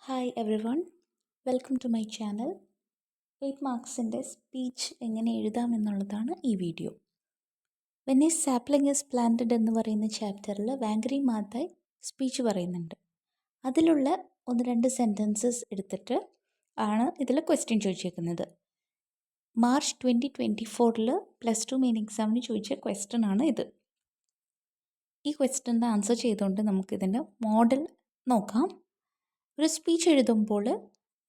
Hi everyone, welcome to my channel. 8 മാർക്സിൻ്റെ speech എങ്ങനെ എഴുതാമെന്നുള്ളതാണ് ഈ video. When a sapling is planted എന്ന് പറയുന്ന ചാപ്റ്ററിൽ വാങ്കരി മാതായ് സ്പീച്ച് പറയുന്നുണ്ട്. അതിലുള്ള 1-2 സെൻറ്റൻസസ് എടുത്തിട്ട് ആണ് ഇതിൽ ക്വസ്റ്റ്യൻ ചോദിച്ചേക്കുന്നത്. മാർച്ച് 2024 +2 മെയിൻ എക്സാമിന് ചോദിച്ച ക്വസ്റ്റ്യൻ ആണ് ഇത്. ഈ ക്വസ്റ്റ്യൻ്റെ ആൻസർ ചെയ്തുകൊണ്ട് നമുക്കിതിൻ്റെ മോഡൽ നോക്കാം. ഒരു സ്പീച്ച് എഴുതുമ്പോൾ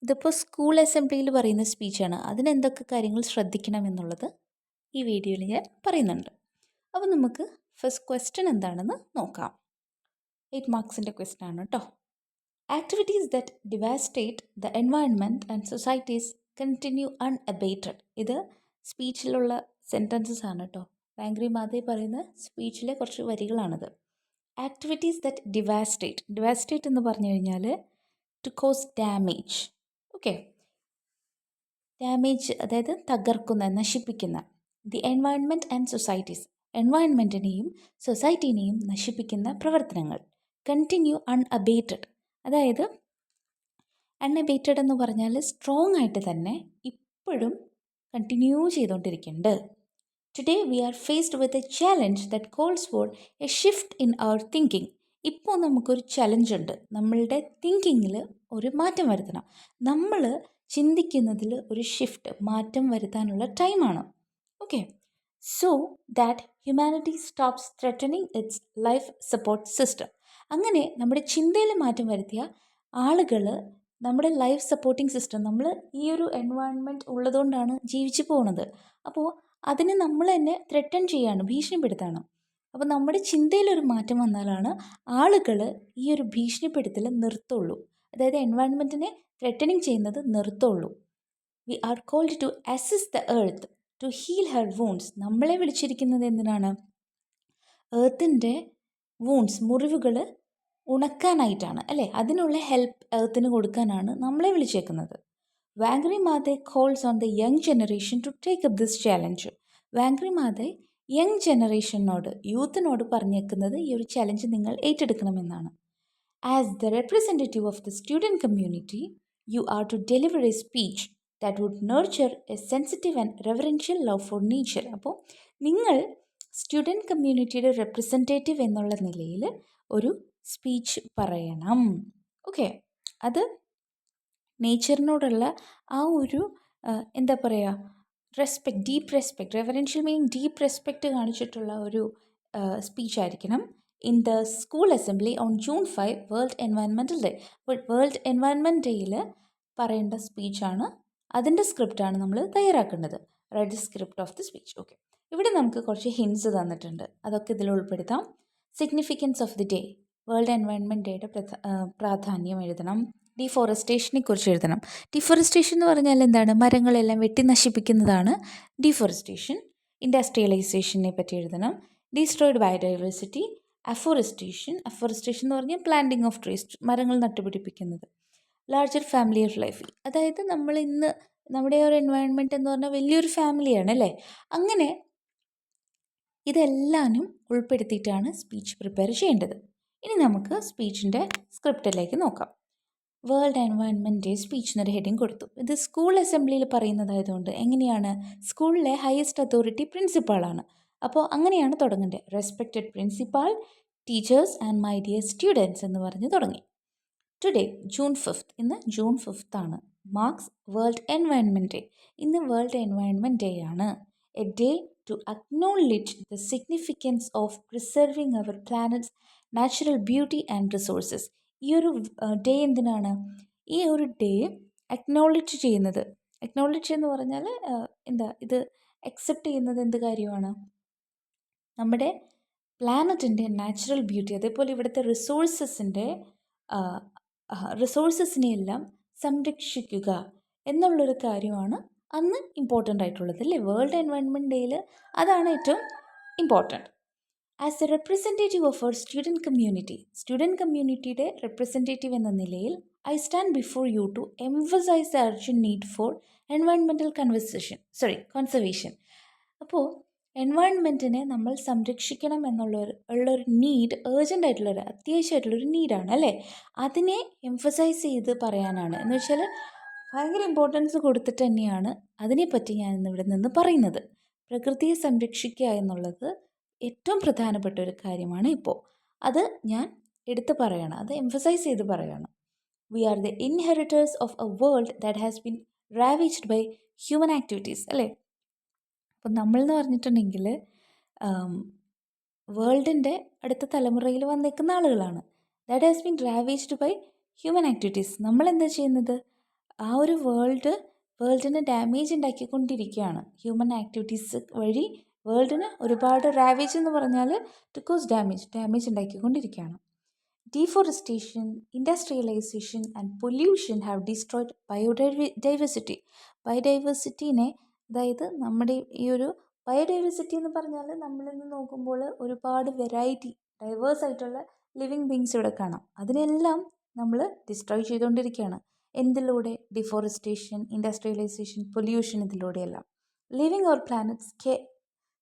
ഇതിപ്പോൾ സ്കൂൾ അസംബ്ലിയിൽ പറയുന്ന സ്പീച്ചാണ്. അതിനെന്തൊക്കെ കാര്യങ്ങൾ ശ്രദ്ധിക്കണം എന്നുള്ളത് ഈ വീഡിയോയിൽ ഞാൻ പറയുന്നുണ്ട്. അപ്പോൾ നമുക്ക് ഫസ്റ്റ് ക്വസ്റ്റ്യൻ എന്താണെന്ന് നോക്കാം. 8 മാർക്സിൻ്റെ ക്വസ്റ്റ്യൻ ആണ് കേട്ടോ. Activities that devastate the environment and societies continue unabated. ഇത് സ്പീച്ചിലുള്ള സെൻറ്റൻസസ് ആണ് കേട്ടോ. വാങ്കരി മാതായ് പറയുന്ന സ്പീച്ചിലെ കുറച്ച് വരികളാണിത്. ആക്ടിവിറ്റീസ് ദറ്റ് ഡിവാസ്റ്റേറ്റ് എന്ന് പറഞ്ഞു കഴിഞ്ഞാൽ to cause damage. Okay, damage അതായത് തകർക്കുന്ന, നശിപ്പിക്കുന്ന. ദി എൻവയൺമെൻറ്റ് ആൻഡ് സൊസൈറ്റീസ്, എൻവയൺമെൻറ്റിനെയും സൊസൈറ്റീനെയും നശിപ്പിക്കുന്ന പ്രവർത്തനങ്ങൾ. കണ്ടിന്യൂ അൺഅബേറ്റഡ്, അതായത് അൺഅബേറ്റഡ് എന്ന് പറഞ്ഞാൽ സ്ട്രോങ് ആയിട്ട് തന്നെ ഇപ്പോഴും കണ്ടിന്യൂ ചെയ്തുകൊണ്ടിരിക്കുന്നുണ്ട്. Today we are faced with a challenge that calls for a shift in our thinking. ഇപ്പോൾ നമുക്കൊരു ചലഞ്ചുണ്ട്. നമ്മളുടെ തിങ്കിങ്ങിൽ ഒരു മാറ്റം വരുത്തണം. നമ്മൾ ചിന്തിക്കുന്നതിൽ ഒരു ഷിഫ്റ്റ്, മാറ്റം വരുത്താനുള്ള ടൈമാണ്. Okay, so that humanity stops threatening it's life support system. അങ്ങനെ നമ്മുടെ ചിന്തയിൽ മാറ്റം വരുത്തിയ ആളുകൾ നമ്മുടെ ലൈഫ് സപ്പോർട്ടിംഗ് സിസ്റ്റം, നമ്മൾ ഈ ഒരു എൻവയൺമെൻറ്റ് ഉള്ളതുകൊണ്ടാണ് ജീവിച്ചു പോകുന്നത്. അപ്പോൾ അതിനെ നമ്മൾ തന്നെ ത്രെറ്റൻ ചെയ്യാണ്, ഭീഷണിപ്പെടുത്താണ്. അപ്പോൾ നമ്മുടെ ചിന്തയിലൊരു മാറ്റം വന്നാലാണ് ആളുകൾ ഈ ഒരു ഭീഷണിപ്പെടുത്തൽ നിർത്തുള്ളൂ. അതായത് എൻവയൺമെൻറ്റിനെ ത്രെറ്റനിങ് ചെയ്യുന്നത് നിർത്തുള്ളൂ. We are called to assist the earth to heal her wounds. നമ്മളെ വിളിച്ചിരിക്കുന്നത് എന്തിനാണ്? എർത്തിൻ്റെ വൂൺസ്, മുറിവുകൾ ഉണക്കാനായിട്ടാണ് അല്ലേ? അതിനുള്ള ഹെൽപ്പ് എർത്തിന് കൊടുക്കാനാണ് നമ്മളെ വിളിച്ചേക്കുന്നത്. Wangari Maathai calls on the young generation to take up this challenge. Wangari Maathai young ജനറേഷനോട്, യൂത്തിനോട് പറഞ്ഞേക്കുന്നത് ഈ ഒരു ചലഞ്ച് നിങ്ങൾ ഏറ്റെടുക്കണമെന്നാണ്. As the representative of the student community you are to deliver a speech that would nurture a sensitive and reverential love for nature. അപ്പോൾ നിങ്ങൾ സ്റ്റുഡൻറ്റ് കമ്മ്യൂണിറ്റിയുടെ റെപ്രസെൻറ്റേറ്റീവ് എന്നുള്ള നിലയിൽ ഒരു സ്പീച്ച് പറയണം. ഓക്കെ, അത് നേച്ചറിനോടുള്ള ആ ഒരു എന്താ പറയുക, respect, deep respect, reverential meaning deep respect കാണിച്ചിട്ടുള്ള ഒരു സ്പീച്ച് ആയിരിക്കണം. In the school assembly on June 5 world environmental day. അപ്പോൾ വേൾഡ് എൻവയൺമെൻറ്റ് ഡേയിൽ പറയേണ്ട സ്പീച്ചാണ്. അതിൻ്റെ സ്ക്രിപ്റ്റാണ് നമ്മൾ തയ്യാറാക്കേണ്ടത്. Write the script of the speech. Okay, ഇവിടെ നമുക്ക് കുറച്ച് ഹിൻസ് തന്നിട്ടുണ്ട്, അതൊക്കെ ഇതിൽ ഉൾപ്പെടുത്താം. Significance of the day, world environment ഡേയുടെ പ്രാധാന്യം എഴുതണം. ഡിഫോറസ്റ്റേഷനെ കുറിച്ച് എഴുതണം. ഡിഫോറസ്റ്റേഷൻ എന്ന് പറഞ്ഞാൽ എന്താണ്? മരങ്ങളെല്ലാം വെട്ടി നശിപ്പിക്കുന്നതാണ് ഡിഫോറസ്റ്റേഷൻ. ഇൻഡസ്ട്രിയലൈസേഷനെ പറ്റി എഴുതണം. Destroyed biodiversity. അഫോറസ്റ്റേഷൻ എന്ന് പറഞ്ഞാൽ പ്ലാന്റിങ് ഓഫ് ട്രീസ്, മരങ്ങൾ നട്ടുപിടിപ്പിക്കുന്നത്. ലാർജർ ഫാമിലി ഓഫ് ലൈഫ്, അതായത് നമ്മൾ ഇന്ന് നമ്മുടെ ഒരു എൻവയൺമെൻറ്റ് എന്ന് പറഞ്ഞാൽ വലിയൊരു ഫാമിലിയാണ് അല്ലേ? അങ്ങനെ ഇതെല്ലാനും ഉൾപ്പെടുത്തിയിട്ടാണ് സ്പീച്ച് പ്രിപ്പയർ ചെയ്യേണ്ടത്. ഇനി നമുക്ക് സ്പീച്ചിൻ്റെ സ്ക്രിപ്റ്റിലേക്ക് നോക്കാം. വേൾഡ് എൻവയൺമെൻറ്റ് ഡേ സ്പീച്ച് എന്നൊരു ഹെഡിങ് കൊടുത്തു. ഇത് സ്കൂൾ അസംബ്ലിയിൽ പറയുന്നതായതുകൊണ്ട് എങ്ങനെയാണ്? സ്കൂളിലെ ഹയസ്റ്റ് അതോറിറ്റി പ്രിൻസിപ്പാളാണ്. അപ്പോൾ അങ്ങനെയാണ് തുടങ്ങേണ്ടത്. Respected principal, teachers and my dear students എന്ന് പറഞ്ഞ് തുടങ്ങി. ടുഡേ June 5, ഇന്ന് June 5 ആണ്. Marks world environment day. ഇന്ന് വേൾഡ് എൻവയൺമെൻറ്റ് ഡേ ആണ്. A day to acknowledge the significance of preserving our planet's natural beauty and resources. ഈ ഒരു day എന്തിനാണ്? ഈ ഒരു ഡേ അക്നോളജ് ചെയ്യുന്നത്, അക്നോളജ് എന്ന് പറഞ്ഞാൽ എന്താ, ഇത് അക്സെപ്റ്റ് ചെയ്യുന്നത് എന്ത് കാര്യമാണ്? നമ്മുടെ പ്ലാനറ്റിൻ്റെ നാച്ചുറൽ ബ്യൂട്ടി, അതേപോലെ ഇവിടുത്തെ റിസോഴ്സസിനെയെല്ലാം സംരക്ഷിക്കുക എന്നുള്ളൊരു കാര്യമാണ് അന്ന് ഇമ്പോർട്ടൻ്റ് ആയിട്ടുള്ളത് അല്ലേ? വേൾഡ് എൻവയൺമെൻറ്റ് ഡേയിൽ അതാണ് ഏറ്റവും important. As a representative of our student കമ്മ്യൂണിറ്റിയുടെ റെപ്രസെൻറ്റേറ്റീവ് എന്ന നിലയിൽ I stand before you to emphasise the urgent need for environmental conservation. അപ്പോൾ എൻവയോൺമെൻറ്റിനെ നമ്മൾ സംരക്ഷിക്കണം ഉള്ളൊരു നീഡ്, ഏർജൻ്റ് അത്യാവശ്യമായിട്ടുള്ളൊരു നീഡാണ് അല്ലേ. അതിനെ എംഫസൈസ് ചെയ്ത് പറയാനാണ്, എന്ന് വെച്ചാൽ ഭയങ്കര ഇമ്പോർട്ടൻസ് കൊടുത്തിട്ട് തന്നെയാണ് അതിനെപ്പറ്റി ഞാൻ ഇന്നിവിടെ നിന്ന് പറയുന്നത്. പ്രകൃതിയെ സംരക്ഷിക്കുക എന്നുള്ളത് ഏറ്റവും പ്രധാനപ്പെട്ട ഒരു കാര്യമാണ് ഇപ്പോൾ. അത് ഞാൻ എടുത്ത് പറയണം, അത് എംഫസൈസ് ചെയ്ത് പറയണം. We are the inheritors of a world that has been ravished by human activities അല്ലേ. അപ്പം നമ്മളെന്ന് പറഞ്ഞിട്ടുണ്ടെങ്കിൽ വേൾഡിൻ്റെ അടുത്ത തലമുറയിൽ വന്നേക്കുന്ന ആളുകളാണ്. That has been ravaged by human activities. നമ്മളെന്താ ചെയ്യുന്നത്? ആ ഒരു വേൾഡിന് ഡാമേജ് ഉണ്ടാക്കിക്കൊണ്ടിരിക്കുകയാണ്. ഹ്യൂമൻ ആക്ടിവിറ്റീസ് വഴി വേൾഡിന് ഒരുപാട് റാവേജ് എന്ന് പറഞ്ഞാൽ ടു കോസ് ഡാമേജ് ഉണ്ടാക്കിക്കൊണ്ടിരിക്കുകയാണ്. Deforestation, industrialisation and pollution have destroyed biodiversity. ബയോഡൈവേഴ്സിറ്റീനെ, അതായത് നമ്മുടെ ഈ ഒരു ബയോഡൈവേഴ്സിറ്റി എന്ന് പറഞ്ഞാൽ നമ്മളിന്ന് നോക്കുമ്പോൾ ഒരുപാട് വെറൈറ്റി ഡൈവേഴ്സ് ആയിട്ടുള്ള ലിവിങ് ബീങ്സ് ഇവിടെ കാണാം. അതിനെല്ലാം നമ്മൾ ഡിസ്ട്രോയ് ചെയ്തുകൊണ്ടിരിക്കുകയാണ്. എന്തിലൂടെ? ഡിഫോറസ്റ്റേഷൻ, ഇൻഡസ്ട്രിയലൈസേഷൻ, പൊല്യൂഷൻ, ഇതിലൂടെയെല്ലാം. Living our planet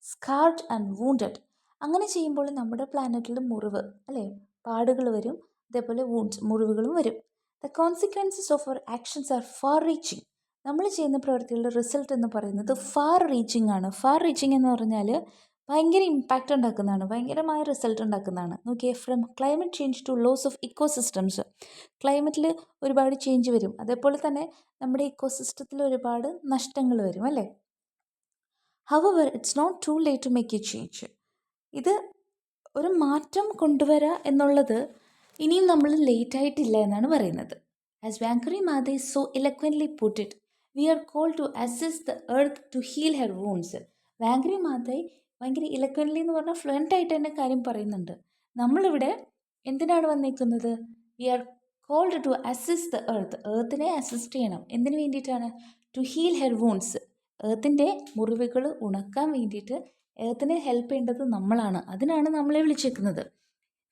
scarred and wounded. അങ്ങനെ ചെയ്യുമ്പോൾ നമ്മുടെ പ്ലാനറ്റിൽ മുറിവ് അല്ലേ, പാടുകൾ വരും, അതേപോലെ മുറിവുകളും വരും. The consequences of our actions are far reaching. നമ്മൾ ചെയ്യുന്ന പ്രവൃത്തികളുടെ റിസൾട്ട് എന്ന് പറയുന്നത് ഫാർ റീച്ചിങ് ആണ്. ഫാർ റീച്ചിങ് എന്ന് പറഞ്ഞാൽ ഭയങ്കര ഇമ്പാക്റ്റ് ഉണ്ടാക്കുന്നതാണ്, ഭയങ്കരമായ റിസൾട്ട് ഉണ്ടാക്കുന്നതാണ്. നോക്കിയേ, from climate change to loss of ecosystems. ക്ലൈമറ്റിൽ ഒരുപാട് ചേഞ്ച് വരും, അതേപോലെ തന്നെ നമ്മുടെ ഇക്കോസിസ്റ്റത്തിൽ ഒരുപാട് നഷ്ടങ്ങൾ വരും അല്ലേ. However it's not too late to make a change. ഇത് ഒരു മാറ്റം കൊണ്ടുവരിക എന്നുള്ളത് ഇനിയും നമ്മൾ ലേറ്റ് ആയിട്ടില്ല എന്നാണ് പറയുന്നത്. As Wangari Maathai so eloquently put it, we are called to assist the earth to heal her wounds. Wangari Maathai ഭയങ്കര ഇലക്വൻ്റ്ലി എന്ന് പറഞ്ഞാൽ ഫ്ലുവൻ്റ് ആയിട്ട് തന്നെ കാര്യം പറയുന്നുണ്ട്. നമ്മളിവിടെ എന്തിനാണ് വന്നിരിക്കുന്നത്? We are called to assist the എർത്തിനെ അസിസ്റ്റ് ചെയ്യണം. എന്തിനു വേണ്ടിയിട്ടാണ്? To heal her wounds. എർത്തിൻ്റെ മുറിവുകൾ ഉണക്കാൻ വേണ്ടിയിട്ട് എർത്തിനെ ഹെൽപ്പ് ചെയ്യേണ്ടത് നമ്മളാണ്. അതിനാണ് നമ്മളെ വിളിച്ചേക്കുന്നത്.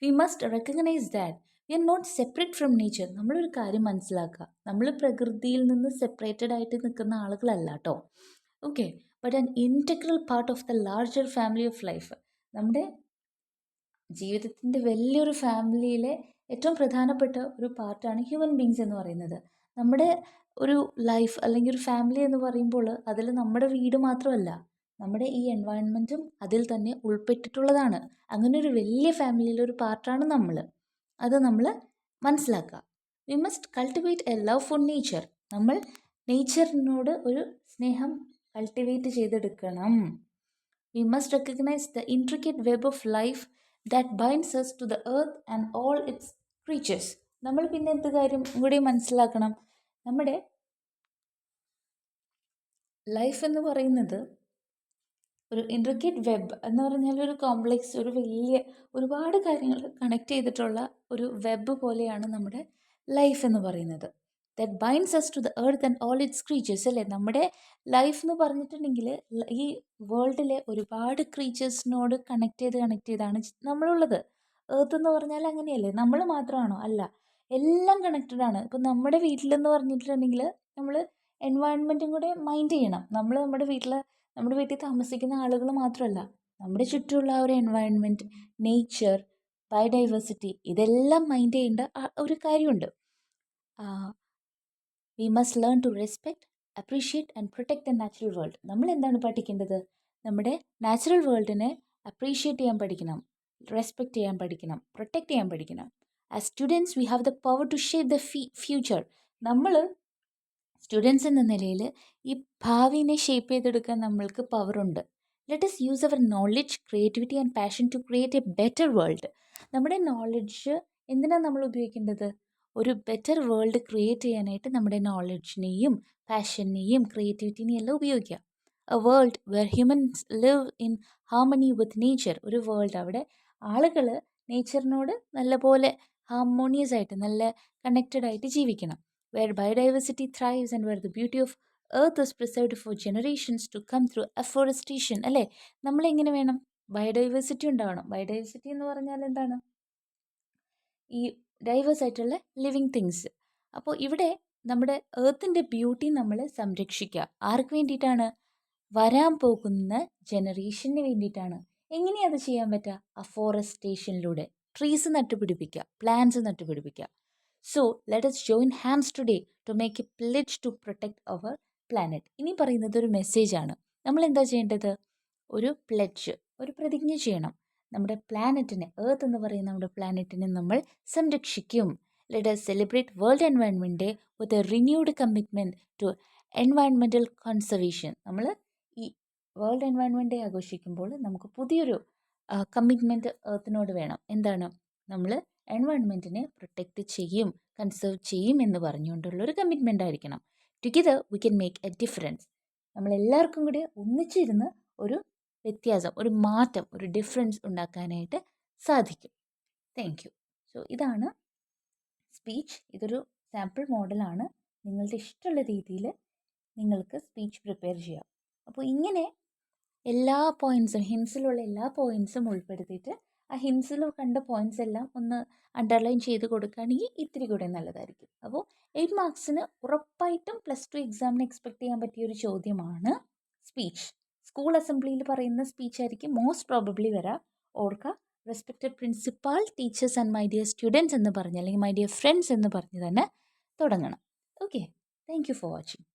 We must recognise that we are not separate from nature. നമ്മളൊരു കാര്യം മനസ്സിലാക്കുക, നമ്മൾ പ്രകൃതിയിൽ നിന്ന് സെപ്പറേറ്റഡ് ആയിട്ട് നിൽക്കുന്ന ആളുകളല്ല കേട്ടോ. Okay, but an integral part of the larger family of life. നമ്മുടെ ജീവിതത്തിൻ്റെ വലിയൊരു ഫാമിലിയിലെ ഏറ്റവും പ്രധാനപ്പെട്ട ഒരു പാർട്ടാണ് ഹ്യൂമൻ ബീങ്സ് എന്ന് പറയുന്നത്. നമ്മുടെ ഒരു ലൈഫ് അല്ലെങ്കിൽ ഒരു ഫാമിലി എന്ന് പറയുമ്പോൾ അതിൽ നമ്മുടെ വീട് മാത്രമല്ല, നമ്മുടെ ഈ എൻവയോൺമെൻറ്റും അതിൽ തന്നെ ഉൾപ്പെട്ടിട്ടുള്ളതാണ്. അങ്ങനെ ഒരു വലിയ ഫാമിലിയിലൊരു പാർട്ടാണ് നമ്മൾ. അത് നമ്മൾ മനസ്സിലാക്കുക. We must cultivate a love for nature. നമ്മൾ നേച്ചറിനോട് ഒരു സ്നേഹം കൾട്ടിവേറ്റ് ചെയ്തെടുക്കണം. We must recognise the intricate web of life that binds us to the earth and all its creatures. നമ്മൾ പിന്നെ എന്ത് കാര്യം കൂടി മനസ്സിലാക്കണം? നമ്മുടെ ലൈഫ് എന്ന് പറയുന്നത് ഒരു ഇൻട്രിക്കേറ്റ് വെബ് എന്ന് പറഞ്ഞാൽ ഒരു കോംപ്ലെക്സ്, ഒരു വലിയ ഒരുപാട് കാര്യങ്ങൾ കണക്ട് ചെയ്തിട്ടുള്ള ഒരു വെബ് പോലെയാണ് നമ്മുടെ ലൈഫ് എന്ന് പറയുന്നത്. That binds us to the earth and all its creatures അല്ലേ. നമ്മുടെ ലൈഫ് എന്ന് പറഞ്ഞിട്ടുണ്ടെങ്കിൽ ഈ വേൾഡിലെ ഒരുപാട് ക്രീച്ചേഴ്സിനോട് കണക്ട് ചെയ്താണ് നമ്മളുള്ളത്. എർത്ത് എന്ന് പറഞ്ഞാൽ അങ്ങനെയല്ലേ, നമ്മൾ മാത്രമാണോ? അല്ല, എല്ലാം കണക്റ്റഡ് ആണ്. ഇപ്പം നമ്മുടെ വീട്ടിലെന്ന് പറഞ്ഞിട്ടുണ്ടെങ്കിൽ നമ്മൾ എൻവയോൺമെൻറ്റും കൂടെ മൈൻഡ് ചെയ്യണം. നമ്മൾ നമ്മുടെ വീട്ടിൽ താമസിക്കുന്ന ആളുകൾ മാത്രമല്ല, നമ്മുടെ ചുറ്റുമുള്ള ആ ഒരു എൻവയോൺമെൻറ്റ്, നേച്ചർ, ബയോഡൈവേഴ്സിറ്റി, ഇതെല്ലാം മൈൻഡ് ചെയ്യേണ്ട ഒരു കാര്യമുണ്ട്. We must learn to respect, appreciate and protect the natural world. നമ്മൾ എന്താണ് പഠിക്കേണ്ടത്? നമ്മുടെ നാച്ചുറൽ വേൾഡിനെ അപ്രീഷിയേറ്റ് ചെയ്യാൻ പഠിക്കണം, റെസ്പെക്റ്റ് ചെയ്യാൻ പഠിക്കണം, പ്രൊട്ടക്റ്റ് ചെയ്യാൻ പഠിക്കണം. As students we have the power to shape the future. നമ്മൾ സ്റ്റുഡൻസ് എന്ന നിലയിൽ ഈ ഭാവിനെ ഷേപ്പ് ചെയ്തെടുക്കാൻ നമ്മൾക്ക് പവറുണ്ട്. Let us use our knowledge, creativity and passion to create a better world. നമ്മുടെ നോളജ് എന്തിനാണ് നമ്മൾ ഉപയോഗിക്കേണ്ടത്? ഒരു ബെറ്റർ വേൾഡ് ക്രിയേറ്റ് ചെയ്യാനായിട്ട് നമ്മുടെ നോളജിനെയും പാഷനെയും ക്രിയേറ്റിവിറ്റിനെയും എല്ലാം ഉപയോഗിക്കുക. A world where humans live in harmony with nature. ഒരു വേൾഡ് അവിടെ ആളുകൾ നേച്ചറിനോട് നല്ലപോലെ ഹാർമോണിയസ് ആയിട്ട്, നല്ല കണക്റ്റഡ് ആയിട്ട് ജീവിക്കണം. where biodiversity thrives and where the beauty of earth is preserved for generations to come through afforestation. അല്ലേ, നമ്മളെങ്ങനെ വേണം? ബയോഡൈവേഴ്സിറ്റി ഉണ്ടാവണം. ബയോഡൈവേഴ്സിറ്റി എന്ന് പറഞ്ഞാൽ എന്താണ്? ഈ ഡൈവേഴ്സ് ആയിട്ടുള്ള ലിവിങ് തിങ്സ്. അപ്പോൾ ഇവിടെ നമ്മുടെ എർത്തിൻ്റെ ബ്യൂട്ടി നമ്മൾ സംരക്ഷിക്കുക. ആർക്ക് വേണ്ടിയിട്ടാണ്? വരാൻ പോകുന്ന ജനറേഷന് വേണ്ടിയിട്ടാണ്. എങ്ങനെയാണ് അത് ചെയ്യാൻ പറ്റുക? അഫോറസ്റ്റേഷനിലൂടെ ട്രീസ് നട്ടുപിടിപ്പിക്കുക, പ്ലാന്റ്സ് നട്ടുപിടിപ്പിക്കുക. So let us join hands today to make a pledge to protect our planet. ഇനി പറയുന്നത് ഒരു മെസ്സേജാണ്. നമ്മൾ എന്താ ചെയ്യേണ്ടത്? ഒരു പ്ലെഡ്ജ്, ഒരു പ്രതിജ്ഞ ചെയ്യണം. നമ്മുടെ പ്ലാനറ്റിനെ, എർത്ത് എന്ന് പറയുന്ന നമ്മുടെ പ്ലാനറ്റിനെ നമ്മൾ സംരക്ഷിക്കും. Let us celebrate world environment day with a renewed commitment to environmental conservation. നമ്മൾ ഈ വേൾഡ് എൻവയൺമെൻറ്റ് ഡേ ആഘോഷിക്കുമ്പോൾ നമുക്ക് പുതിയൊരു കമ്മിറ്റ്മെൻറ്റ് എർത്തിനോട് വേണം. എന്താണ്? നമ്മൾ എൻവയൺമെൻറ്റിനെ പ്രൊട്ടക്റ്റ് ചെയ്യും, കൺസേർവ് ചെയ്യും എന്ന് പറഞ്ഞുകൊണ്ടുള്ളൊരു കമ്മിറ്റ്മെൻ്റ് ആയിരിക്കണം. Together we can make a difference. നമ്മളെല്ലാവർക്കും കൂടി ഒന്നിച്ചിരുന്ന് ഒരു വ്യത്യാസം, ഒരു മാറ്റം, ഒരു ഡിഫറൻസ് ഉണ്ടാക്കാനായിട്ട് സാധിക്കും. Thank you. സോ ഇതാണ് സ്പീച്ച്. ഇതൊരു സാമ്പിൾ മോഡലാണ്. നിങ്ങളുടെ ഇഷ്ടമുള്ള രീതിയിൽ നിങ്ങൾക്ക് സ്പീച്ച് പ്രിപ്പയർ ചെയ്യാം. അപ്പോൾ ഇങ്ങനെ എല്ലാ പോയിൻറ്സും, ഹിൻസിലുള്ള എല്ലാ പോയിൻറ്സും ഉൾപ്പെടുത്തിയിട്ട് ആ ഹിൻസിൽ കണ്ട പോയിൻറ്സ് എല്ലാം ഒന്ന് അണ്ടർലൈൻ ചെയ്ത് കൊടുക്കുകയാണെങ്കിൽ ഇത്തിരി കൂടെ നല്ലതായിരിക്കും. അപ്പോൾ 8 മാർക്സിന് ഉറപ്പായിട്ടും +2 എക്സാമിന് എക്സ്പെക്ട് ചെയ്യാൻ പറ്റിയൊരു ചോദ്യമാണ് സ്പീച്ച്. സ്കൂൾ അസംബ്ലിയിൽ പറയുന്ന സ്പീച്ച് ആയിരിക്കും മോസ്റ്റ് പ്രോബബ്ലി വരാം. ഓർക്കുക, respected principal, teachers and my dear students എന്ന് പറഞ്ഞ്, അല്ലെങ്കിൽ മൈ ഡിയർ ഫ്രണ്ട്സ് എന്ന് പറഞ്ഞ് തന്നെ തുടങ്ങണം. Okay, thank you for watching.